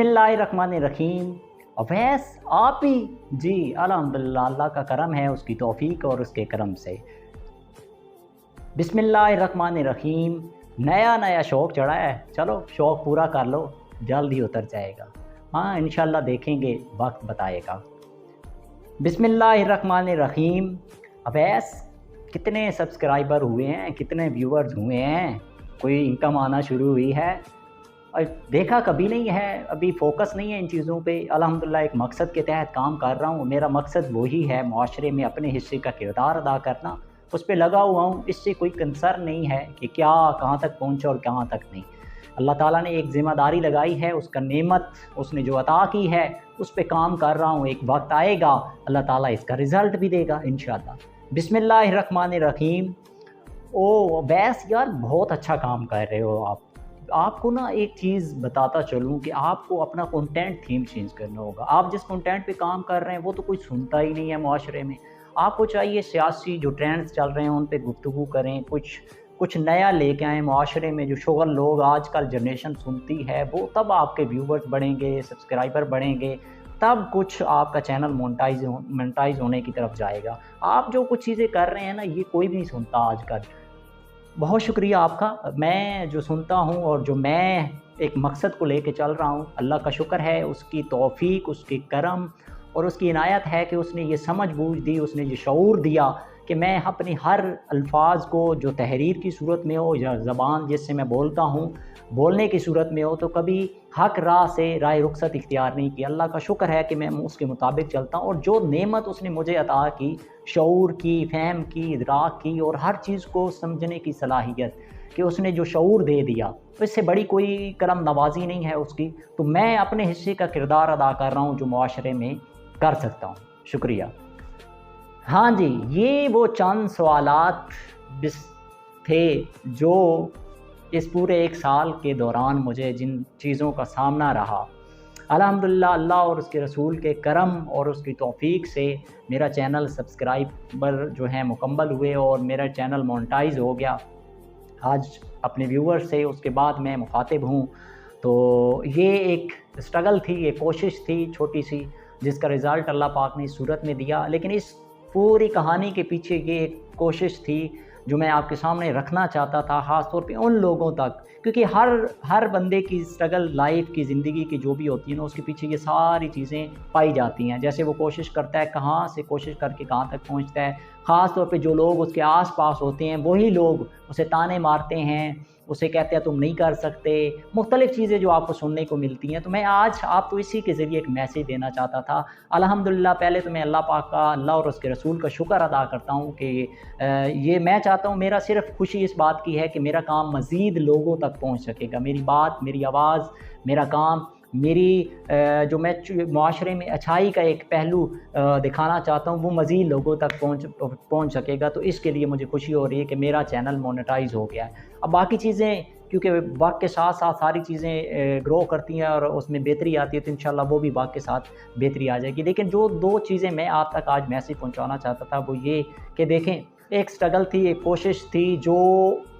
बिस्मिल्लाहिर्रहमानिर्रहीम। अवैस आप ही जी, अल्हम्दुलिल्लाह, अल्लाह का करम है, उसकी तौफीक और उसके करम से। बिस्मिल्लाहिर्रहमानिर्रहीम। नया नया शौक़ चढ़ा है, चलो शौक़ पूरा कर लो, जल्द ही उतर जाएगा। हाँ इंशाल्लाह देखेंगे, वक्त बताएगा। बिस्मिल्लाहिर्रहमानिर्रहीम। अवैस कितने सब्सक्राइबर हुए हैं, कितने व्यूअर्स हुए हैं, कोई इनकम आना शुरू हुई है? और देखा कभी नहीं है, अभी फोकस नहीं है इन चीज़ों पे। अल्हम्दुलिल्लाह एक मकसद के तहत काम कर रहा हूँ। मेरा मकसद वही है, माशरे में अपने हिस्से का किरदार अदा करना, उस पे लगा हुआ हूँ। इससे कोई कंसर्न नहीं है कि क्या कहाँ तक पहुँचा और कहाँ तक नहीं। अल्लाह ताला ने एक ज़िम्मेदारी लगाई है, उसका नेमत उसने जो अता की है उस पे काम कर रहा हूँ। एक वक्त आएगा अल्लाह ताला इसका रिज़ल्ट भी देगा इंशाअल्लाह। बिस्मिल्लाहिर्रहमानिर्रहीम। ओ बैस यार, बहुत अच्छा काम कर रहे हो आप। आपको ना एक चीज़ बताता चलूँ कि आपको अपना कंटेंट थीम चेंज करना होगा। आप जिस कंटेंट पे काम कर रहे हैं वो तो कोई सुनता ही नहीं है माशरे में। आपको चाहिए सियासी जो ट्रेंड्स चल रहे हैं उन पे गुफ्तगू करें, कुछ नया लेके आएँ माशरे में। जो शुगल लोग आजकल जनरेशन सुनती है वो, तब आपके व्यूवर्स बढ़ेंगे, सब्सक्राइबर बढ़ेंगे, तब कुछ आपका चैनल मोनेटाइज होने की तरफ जाएगा। आप जो कुछ चीज़ें कर रहे हैं ना, ये कोई भी नहीं सुनता आजकल। बहुत शुक्रिया आपका। मैं जो सुनता हूँ और जो मैं एक मकसद को लेके चल रहा हूँ, अल्लाह का शुक्र है, उसकी तौफीक, उसके करम और उसकी इनायत है कि उसने ये समझ बूझ दी, उसने ये शऊर दिया कि मैं अपनी हर अल्फाज को, जो तहरीर की सूरत में हो या ज़बान जिससे मैं बोलता हूँ, बोलने की सूरत में हो, तो कभी हक राह से राह रुखसत इख्तियार नहीं की। अल्लाह का शुक्र है कि मैं उसके मुताबिक चलता हूँ। और जो नेमत उसने मुझे अता की, शऊर की, फ़हम की, इदराक की और हर चीज़ को समझने की सलाहियत, कि उसने जो शऊर दे दिया, तो इससे बड़ी कोई करम नवाजी नहीं है उसकी। तो मैं अपने हिस्से का किरदार अदा कर रहा हूँ जो मुआशरे में कर सकता हूँ। शुक्रिया। हाँ जी, ये वो चंद सवालात थे जो इस पूरे एक साल के दौरान मुझे जिन चीज़ों का सामना रहा। अल्हम्दुलिल्लाह अल्लाह और उसके रसूल के करम और उसकी तौफीक से मेरा चैनल सब्सक्राइबर जो हैं मुकम्मल हुए और मेरा चैनल मोनेटाइज हो गया आज अपने व्यूअर से। उसके बाद मैं मुखातिब हूँ। तो ये एक स्ट्रगल थी, एक कोशिश थी छोटी सी, जिसका रिज़ल्ट अल्लाह पाक ने इस सूरत में दिया। लेकिन इस पूरी कहानी के पीछे ये एक कोशिश थी जो मैं आपके सामने रखना चाहता था, ख़ास तौर पे उन लोगों तक, क्योंकि हर बंदे की स्ट्रगल, लाइफ की, ज़िंदगी की जो भी होती है ना, उसके पीछे ये सारी चीज़ें पाई जाती हैं। जैसे वो कोशिश करता है, कहाँ से कोशिश करके कहाँ तक पहुँचता है। ख़ास तौर पे जो लोग उसके आस-पास होते हैं वही लोग उसे ताने मारते हैं, उसे कहते हैं तुम नहीं कर सकते, मुख्तलिफ़ चीज़ें जो आपको सुनने को मिलती हैं। तो मैं आज आपको इसी के ज़रिए एक मैसेज देना चाहता था। अल्हम्दुलिल्लाह पहले तो मैं अल्लाह पाक का, अल्लाह और उसके रसूल का शुक्र अदा करता हूँ कि ये मैं चाहता हूँ, मेरा सिर्फ़ खुशी इस बात की है कि मेरा काम मज़ीद लोगों तक पहुँच सकेगा। मेरी बात, मेरी आवाज़, मेरा काम, मेरी जो मैं माशरे में अच्छाई का एक पहलू दिखाना चाहता हूँ, वो मज़ीद लोगों तक पहुँच सकेगा। तो इसके लिए मुझे खुशी हो रही है कि मेरा चैनल मोनेटाइज हो गया है। अब बाकी चीज़ें, क्योंकि वक्त के साथ साथ सारी चीज़ें ग्रो करती हैं और उसमें बेहतरी आती है, तो इंशाल्लाह वो भी वक्त के साथ बेहतरी आ जाएगी। लेकिन जो दो चीज़ें मैं आप तक आज मैसेज पहुँचाना चाहता था वो ये कि देखें, एक स्ट्रगल थी, एक कोशिश थी जो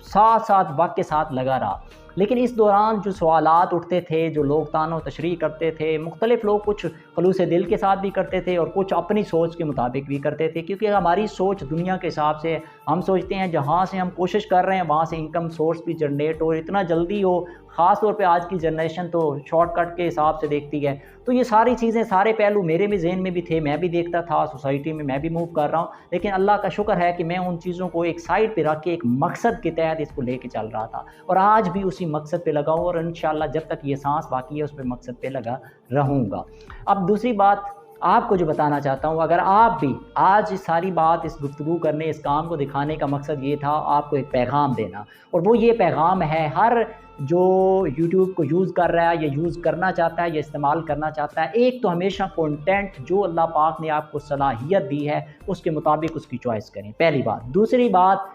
साथ साथ वक्त के साथ लगा रहा। लेकिन इस दौरान जो सवालात उठते थे, जो लोग तानो तशरीह करते थे, मुख्तलिफ़ लोग कुछ खलूस दिल के साथ भी करते थे और कुछ अपनी सोच के मुताबिक भी करते थे। क्योंकि हमारी सोच दुनिया के हिसाब से, हम सोचते हैं जहाँ से हम कोशिश कर रहे हैं वहाँ से इनकम सोर्स भी जनरेट हो, इतना जल्दी हो। ख़ास तौर पे आज की जनरेशन तो शॉर्टकट के हिसाब से देखती है। तो ये सारी चीज़ें, सारे पहलू मेरे भी ज़हन में भी थे, मैं भी देखता था, सोसाइटी में मैं भी मूव कर रहा हूँ। लेकिन अल्लाह का शुक्र है कि मैं उन चीज़ों को एक साइड पे रख के एक मकसद के तहत इसको लेके चल रहा था, और आज भी उसी मकसद पे लगा हूँ और इंशाअल्लाह जब तक ये सांस बाकी है उस पे मकसद पे लगा रहूँगा। अब दूसरी बात आपको जो बताना चाहता हूँ, अगर आप भी आज इस सारी बात, इस गुफ्तगू करने, इस काम को दिखाने का मकसद ये था आपको एक पैगाम देना, और वो ये पैगाम है, हर जो यूट्यूब को यूज़ कर रहा है या यूज़ करना चाहता है या इस्तेमाल करना चाहता है, एक तो हमेशा कंटेंट जो अल्लाह पाक ने आपको सलाहियत दी है उसके मुताबिक उसकी चॉइस करें, पहली बात। दूसरी बात,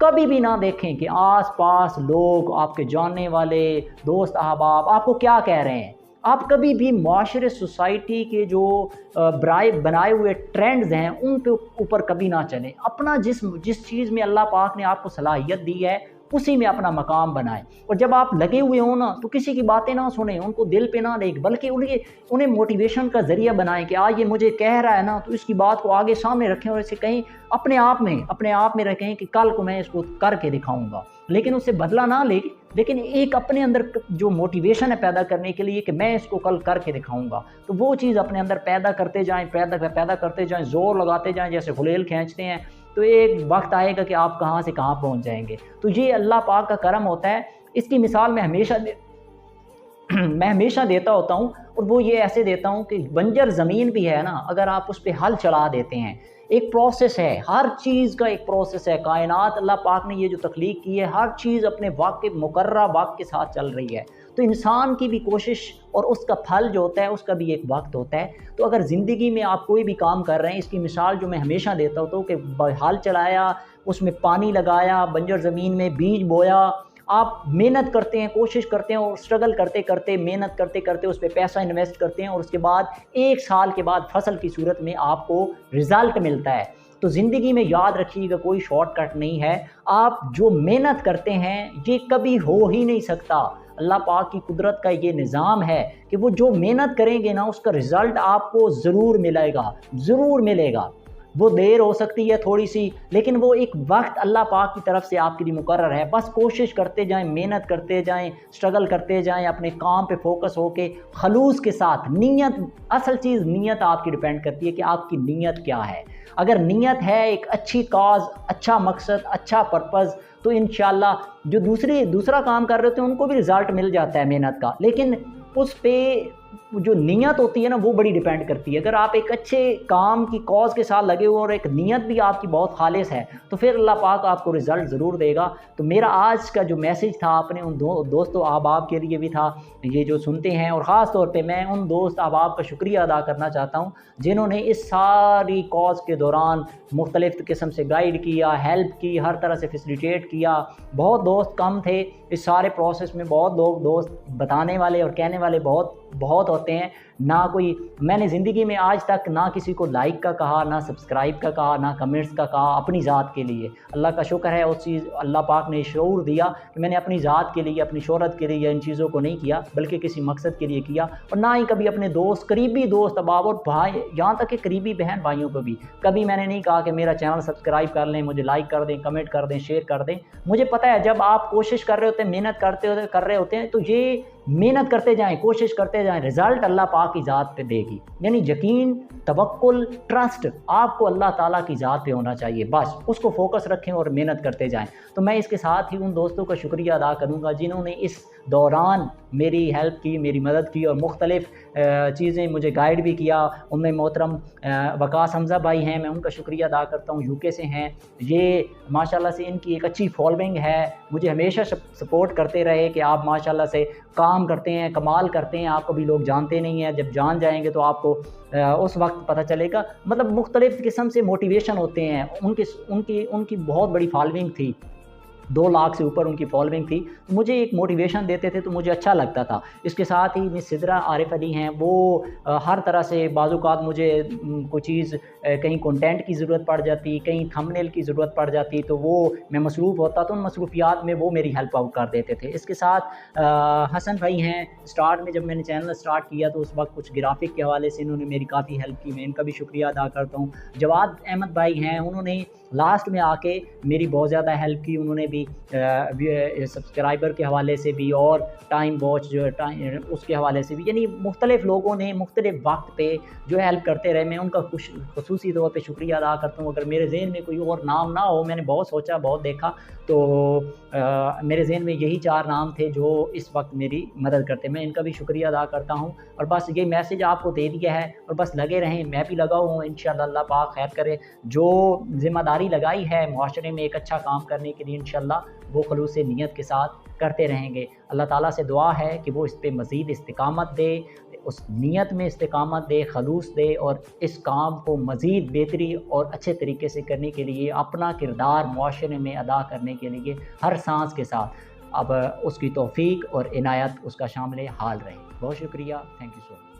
कभी भी ना देखें कि आस पास लोग, आपके जानने वाले दोस्त अहबाब आपको क्या कह रहे हैं। आप कभी भी माशरे, सोसाइटी के जो बनाए हुए ट्रेंड्स हैं उन पे ऊपर कभी ना चलें। अपना जिस चीज़ में अल्लाह पाक ने आपको सलाहियत दी है उसी में अपना मकाम बनाएं। और जब आप लगे हुए हो ना तो किसी की बातें ना सुने, उनको दिल पे ना लें, बल्कि उन्हें मोटिवेशन का ज़रिया बनाएं कि आज ये मुझे कह रहा है ना, तो इसकी बात को आगे सामने रखें और इसे कहीं अपने आप में रखें कि कल को मैं इसको करके दिखाऊंगा। लेकिन उससे बदला ना ले, लेकिन एक अपने अंदर जो मोटिवेशन है पैदा करने के लिए कि मैं इसको कल करके दिखाऊंगा, तो वो चीज़ अपने अंदर पैदा करते जाएं, पैदा करते जाएं, जोर लगाते जाएं, जैसे गुलेल खींचते हैं, तो एक वक्त आएगा कि आप कहाँ से कहाँ पहुँच जाएंगे। तो ये अल्लाह पाक का करम होता है। इसकी मिसाल मैं हमेशा देता होता हूँ, और वो ये ऐसे देता हूँ कि बंजर ज़मीन भी है ना, अगर आप उस पर हल चला देते हैं, एक प्रोसेस है, हर चीज़ का एक प्रोसेस है। कायनात अल्लाह पाक ने ये जो तख्लीक की है, हर चीज़ अपने वक्त के मुकर्रर वक्त के साथ चल रही है। तो इंसान की भी कोशिश और उसका फल जो होता है उसका भी एक वक्त होता है। तो अगर ज़िंदगी में आप कोई भी काम कर रहे हैं, इसकी मिसाल जो मैं हमेशा देता हूँ तो कि हल चलाया, उसमें पानी लगाया, बंजर ज़मीन में बीज बोया, आप मेहनत करते हैं, कोशिश करते हैं, और स्ट्रगल करते करते, मेहनत करते करते उस पर पैसा इन्वेस्ट करते हैं, और उसके बाद 1 साल के बाद फसल की सूरत में आपको रिज़ल्ट मिलता है। तो ज़िंदगी में याद रखिएगा, कोई शॉर्टकट नहीं है। आप जो मेहनत करते हैं ये कभी हो ही नहीं सकता। अल्लाह पाक की कुदरत का ये निज़ाम है कि वो जो मेहनत करेंगे ना, उसका रिज़ल्ट आपको ज़रूर मिलेगा। वो देर हो सकती है थोड़ी सी, लेकिन वो एक वक्त अल्लाह पाक की तरफ से आपके लिए मुकर्रर है। बस कोशिश करते जाएं, मेहनत करते जाएं, स्ट्रगल करते जाएं, अपने काम पे फोकस होके खलूस के साथ। नीयत, असल चीज़ नीयत आपकी डिपेंड करती है कि आपकी नीयत क्या है। अगर नीयत है एक अच्छी काज, अच्छा मकसद, अच्छा पर्पज़, तो इंशाल्लाह जो दूसरा काम कर रहे होते हैं उनको भी रिज़ल्ट मिल जाता है मेहनत का। लेकिन उस पे जो नीयत होती है ना, वो बड़ी डिपेंड करती है। अगर आप एक अच्छे काम की कॉज के साथ लगे हो और एक नीयत भी आपकी बहुत खालिस है, तो फिर अल्लाह पाक आपको रिज़ल्ट ज़रूर देगा। तो मेरा आज का जो मैसेज था अपने उन दोस्तों अहबाब के लिए भी था, ये जो सुनते हैं, और ख़ास तौर पे मैं उन दोस्त अहबाब का शुक्रिया अदा करना चाहता हूँ जिन्होंने इस सारी कॉज के दौरान मुख्तलिफ़ किस्म से गाइड किया, हेल्प की, हर तरह से फैसिलिटेट किया। बहुत दोस्त कम थे इस सारे प्रोसेस में, बहुत लोग दोस्त बताने वाले और कहने वाले बहुत होते हैं। ना कोई, मैंने ज़िंदगी में आज तक ना किसी को लाइक का कहा, ना सब्सक्राइब का कहा, ना कमेंट्स का कहा अपनी ज़ात के लिए। अल्लाह का शुक्र है, उस चीज़ अल्लाह पाक ने शऊर दिया कि मैंने अपनी ज़ात के लिए, अपनी शोहरत के लिए इन चीज़ों को नहीं किया, बल्कि किसी मकसद के लिए किया। और ना ही कभी अपने दोस्त, करीबी दोस्त अहबाब और भाई, यहाँ तक कि करीबी बहन भाइयों को भी कभी मैंने नहीं कहा कि मेरा चैनल सब्सक्राइब कर लें, मुझे लाइक कर दें, कमेंट कर दें, शेयर कर दें। मुझे पता है जब आप कोशिश कर रहे होते हैं, मेहनत कर रहे होते हैं, तो ये मेहनत करते जाएं, कोशिश करते जाएं, रिज़ल्ट अल्लाह पाक की ज़ात पे देगी। यानी यकीन, तवक्कुल, ट्रस्ट आपको अल्लाह ताला की ज़ात पे होना चाहिए। बस उसको फोकस रखें और मेहनत करते जाएं। तो मैं इसके साथ ही उन दोस्तों का शुक्रिया अदा करूँगा जिन्होंने इस दौरान मेरी हेल्प की, मेरी मदद की, और मुख्तलिफ़ चीज़ें मुझे गाइड भी किया। उनमें मोहतरम वकास हमज़ा भाई हैं, मैं उनका शुक्रिया अदा करता हूँ, यूके से हैं। ये माशाल्लाह से इनकी एक अच्छी फॉलोइंग है, मुझे हमेशा सपोर्ट करते रहे कि आप माशाल्लाह से काम करते हैं, कमाल करते हैं। आप कभी लोग जानते नहीं हैं, जब जान जाएंगे तो आपको उस वक्त पता चलेगा। मतलब मुख्तलिफ़ किस्म से मोटिवेशन होते हैं। उनकी बहुत बड़ी फॉलोइंग थी, 2 लाख से ऊपर उनकी फॉलोइंग थी। तो मुझे एक मोटिवेशन देते थे तो मुझे अच्छा लगता था। इसके साथ ही मिस सिद्रा आरिफ अली हैं, वो हर तरह से बाज़-औक़ात मुझे कोई चीज़ कहीं कंटेंट की ज़रूरत पड़ जाती, कहीं थंबनेल की ज़रूरत पड़ जाती, तो वो मैं मसरूफ़ होता, तो उन मसरूफियात में वो मेरी हेल्प आउट कर देते थे। इसके साथ हसन भाई हैं, स्टार्ट में जब मैंने चैनल स्टार्ट किया तो उस वक्त कुछ ग्राफिक के हवाले से इन्होंने मेरी काफ़ी हेल्प की, मैं इनका भी शुक्रिया अदा करता हूँ। जवाद अहमद भाई हैं, उन्होंने लास्ट में आके मेरी बहुत ज़्यादा हेल्प की। उन्होंने भी सब्सक्राइबर के हवाले से भी और टाइम वॉच जो है उसके हवाले से भी, यानी मुख्तलिफ़ लोगों ने मुख्तलिफ़ वक्त पे जो हेल्प करते रहे। मैं उनका खुसूसी तौर पे शुक्रिया अदा करता हूँ। अगर मेरे ज़हन में कोई और नाम ना हो, मैंने बहुत सोचा, बहुत देखा, तो मेरे ज़हन में यही 4 नाम थे जो इस वक्त मेरी मदद करते। मैं इनका भी शुक्रिया अदा करता हूँ। और बस ये मैसेज आपको दे दिया है, और बस लगे रहें, मैं भी लगा हूँ। इंशाअल्लाह अल्लाह पाक खैर करे। जो ज़िम्मेदारी लगाई है माशरे में एक अच्छा काम करने के लिए, इंशाअल्लाह वो खलूस नीयत के साथ करते रहेंगे। अल्लाह ताला से दुआ है कि वो इस पे मज़ीद इस्तिकामत दे, उस नीयत में इस्तिकामत दे, खलूस दे, और इस काम को मज़ीद बेहतरी और अच्छे तरीके से करने के लिए, अपना किरदार मुआशरे में अदा करने के लिए हर सांस के साथ अब उसकी तौफ़ीक और इनायत उसका शामिल हाल रहे। बहुत शुक्रिया, थैंक यू सो मच।